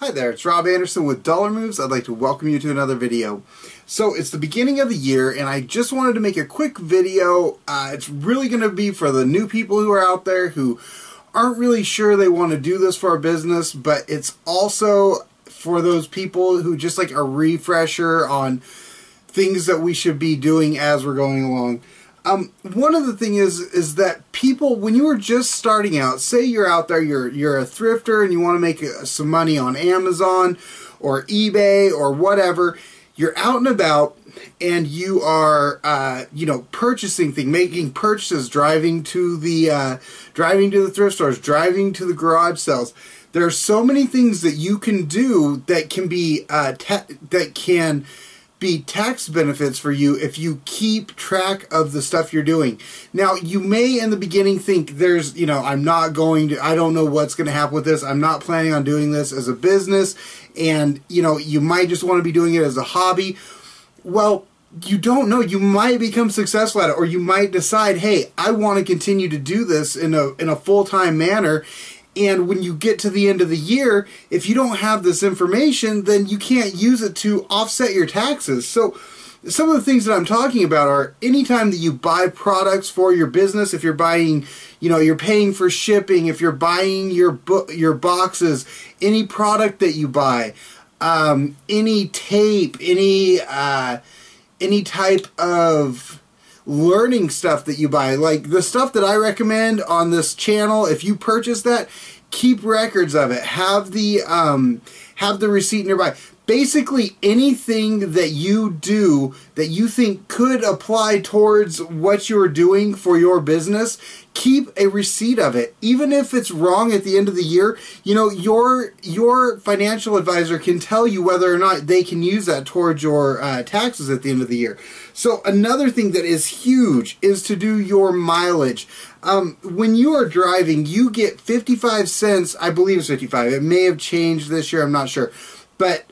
Hi there, it's Rob Anderson with DollarMoves. I'd like to welcome you to another video. So it's the beginning of the year and I just wanted to make a quick video. It's really going to be for the new people who are out there who aren't really sure they want to do this for a business, but it's also for those people who just like a refresher on things that we should be doing as we're going along. One of the things is that people, when you are just starting out, say you're out there, you're a thrifter and you want to make some money on Amazon or eBay or whatever, you're out and about and you are, purchasing things, making purchases, driving to the thrift stores, driving to the garage sales. There are so many things that you can do that can be tax benefits for you if you keep track of the stuff you're doing. Now, you may in the beginning think there's, I don't know what's going to happen with this. I'm not planning on doing this as a business. And, you might just want to be doing it as a hobby. Well, you don't know. You might become successful at it, or you might decide, hey, I want to continue to do this in a full-time manner. And when you get to the end of the year, if you don't have this information, then you can't use it to offset your taxes. So some of the things that I'm talking about are anytime that you buy products for your business, if you're buying, you're paying for shipping, if you're buying your boxes, any product that you buy, any tape, any type of learning stuff that you buy, like the stuff that I recommend on this channel, if you purchase that, keep records of it. Have the receipt nearby. Basically anything that you do that you think could apply towards what you're doing for your business, keep a receipt of it. Even if it's wrong at the end of the year, your financial advisor can tell you whether or not they can use that towards your taxes at the end of the year. So another thing that is huge is to do your mileage. When you are driving, you get 55 cents, I believe it's 55. It may have changed this year, I'm not sure. But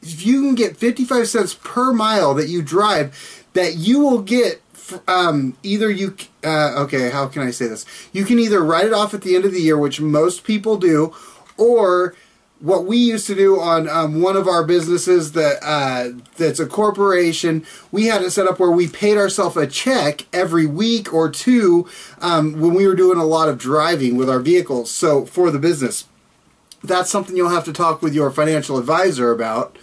if you can get 55 cents per mile that you drive, that you will get okay, how can I say this? You can either write it off at the end of the year, which most people do, or what we used to do on one of our businesses that's a corporation, we had it set up where we paid ourselves a check every week or two when we were doing a lot of driving with our vehicles. So for the business, that's something you'll have to talk with your financial advisor about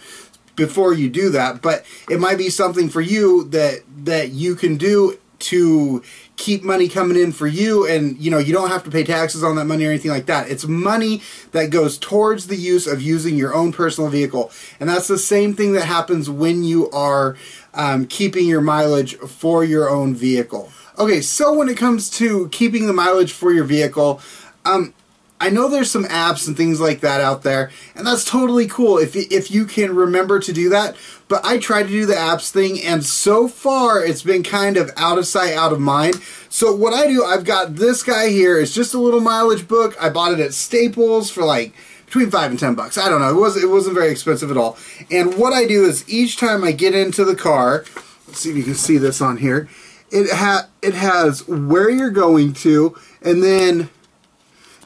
before you do that, but it might be something for you that you can do to keep money coming in for you, and you don't have to pay taxes on that money or anything like that. It's money that goes towards the use of using your own personal vehicle, and that's the same thing that happens when you are keeping your mileage for your own vehicle. Okay, so when it comes to keeping the mileage for your vehicle, I know there's some apps and things like that out there, and that's totally cool if you can remember to do that. But I tried to do the apps thing, and so far it's been kind of out of sight, out of mind. So what I do, I've got this guy here. It's just a little mileage book. I bought it at Staples for like between $5 and $10. I don't know. It wasn't very expensive at all. And what I do is each time I get into the car, let's see if you can see this on here. It has where you're going to, and then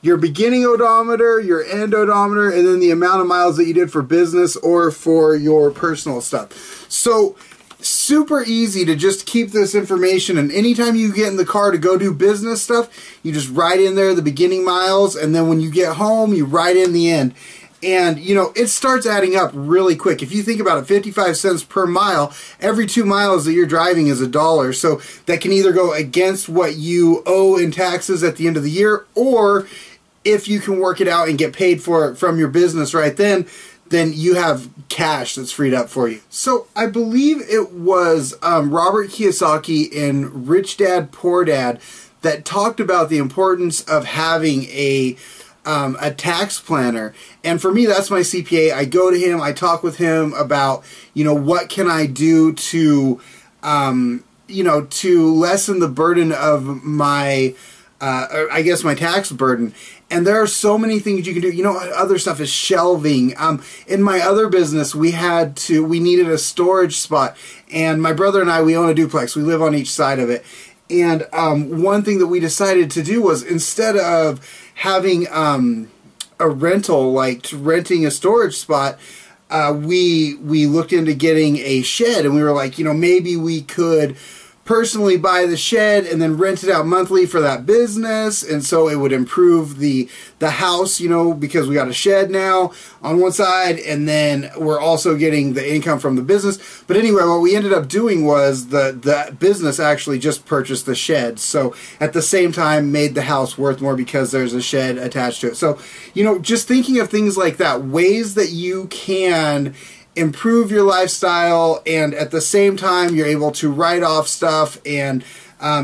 your beginning odometer, your end odometer, and then the amount of miles that you did for business or for your personal stuff. So super easy to just keep this information, and anytime you get in the car to go do business stuff, you just write in there the beginning miles, and then when you get home, you write in the end. And, it starts adding up really quick. If you think about it, 55 cents per mile, every 2 miles that you're driving is $1. So that can either go against what you owe in taxes at the end of the year, or if you can work it out and get paid for it from your business right then you have cash that's freed up for you. So I believe it was Robert Kiyosaki in Rich Dad, Poor Dad that talked about the importance of having a tax planner. And for me, that's my CPA. I go to him, I talk with him about, what can I do to, to lessen the burden of my, I guess my tax burden. And there are so many things you can do. Other stuff is shelving. In my other business, we needed a storage spot. And my brother and I, we own a duplex. We live on each side of it. And one thing that we decided to do was, instead of having a rental, like renting a storage spot, we looked into getting a shed, and we were like, you know, maybe we could personally buy the shed and then rent it out monthly for that business, and so it would improve the house, you know, because we got a shed now on one side, and then we're also getting the income from the business. But anyway, what we ended up doing was the business actually just purchased the shed, so at the same time made the house worth more because there's a shed attached to it. So, you know, just thinking of things like that, ways that you can improve your lifestyle, and at the same time you're able to write off stuff, and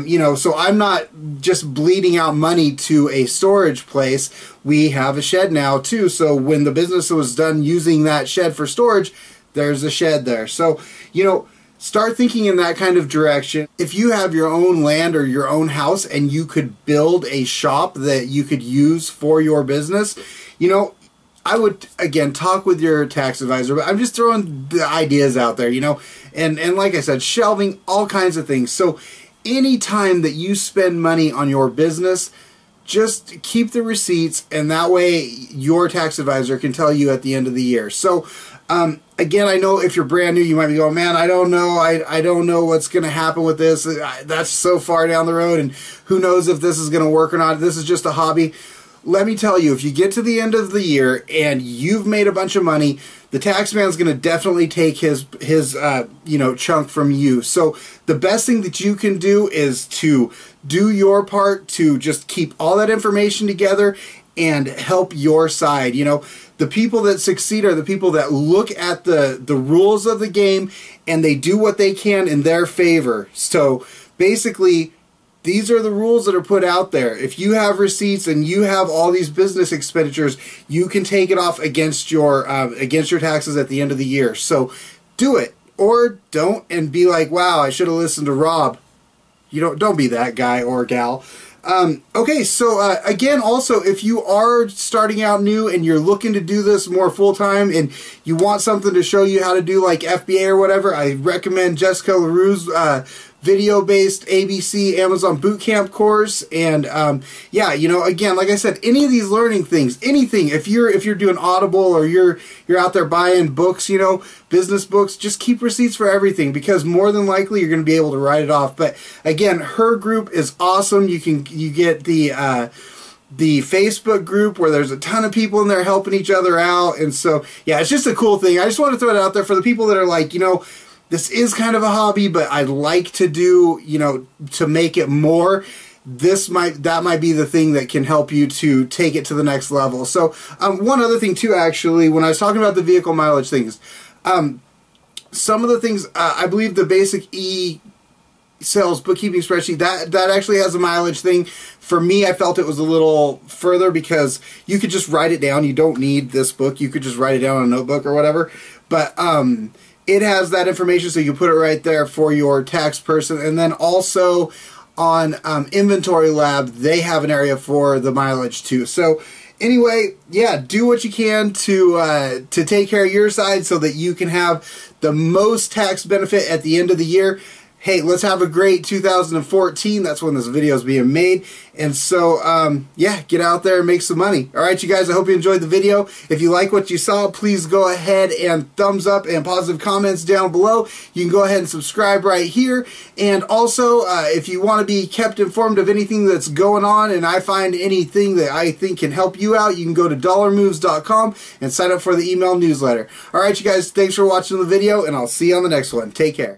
you know, so I'm not just bleeding out money to a storage place. We have a shed now too, so when the business was done using that shed for storage, there's a shed there. So, you know, start thinking in that kind of direction. If you have your own land or your own house and you could build a shop that you could use for your business, you know, I would, again, talk with your tax advisor, but I'm just throwing the ideas out there, you know, and like I said, shelving, all kinds of things. So anytime that you spend money on your business, just keep the receipts, and that way your tax advisor can tell you at the end of the year. So again, I know if you're brand new, you might be going, man, I don't know. I don't know what's going to happen with this. That's so far down the road, and who knows if this is going to work or not. This is just a hobby. Let me tell you, if you get to the end of the year and you've made a bunch of money, the tax man's going to definitely take his you know, chunk from you. So the best thing that you can do is to do your part to just keep all that information together and help your side. You know, the people that succeed are the people that look at the rules of the game and they do what they can in their favor. So basically, these are the rules that are put out there. If you have receipts and you have all these business expenditures, you can take it off against your taxes at the end of the year. So do it, or don't, and be like, wow, I should have listened to Rob. You don't be that guy or gal. Okay, so again, also, if you are starting out new and you're looking to do this more full-time and you want something to show you how to do like FBA or whatever, I recommend Jessica LaRue's video-based ABC Amazon Bootcamp course. And yeah, you know, again, like I said, any of these learning things, anything, if you're doing Audible or you're out there buying books, you know, business books, just keep receipts for everything, because more than likely you're going to be able to write it off. But again, her group is awesome. You get the Facebook group where there's a ton of people in there helping each other out. And so, yeah, it's just a cool thing. I just want to throw it out there for the people that are like, you know, this is kind of a hobby, but I'd like to do, you know, to make it more. That might be the thing that can help you to take it to the next level. So, one other thing too, actually, when I was talking about the vehicle mileage things, some of the things, I believe the basic sales bookkeeping spreadsheet, that actually has a mileage thing. For me, I felt it was a little further because you could just write it down. You don't need this book. You could just write it down on a notebook or whatever. But it has that information, so you put it right there for your tax person. And then also on Inventory Lab, they have an area for the mileage too. So anyway, yeah, do what you can to take care of your side so that you can have the most tax benefit at the end of the year. Hey, let's have a great 2014. That's when this video is being made. And so, yeah, get out there and make some money. All right, you guys, I hope you enjoyed the video. If you like what you saw, please go ahead and thumbs up and positive comments down below. You can go ahead and subscribe right here. And also, if you want to be kept informed of anything that's going on and I find anything that I think can help you out, you can go to DollarMoves.com and sign up for the email newsletter. All right, you guys, thanks for watching the video, and I'll see you on the next one. Take care.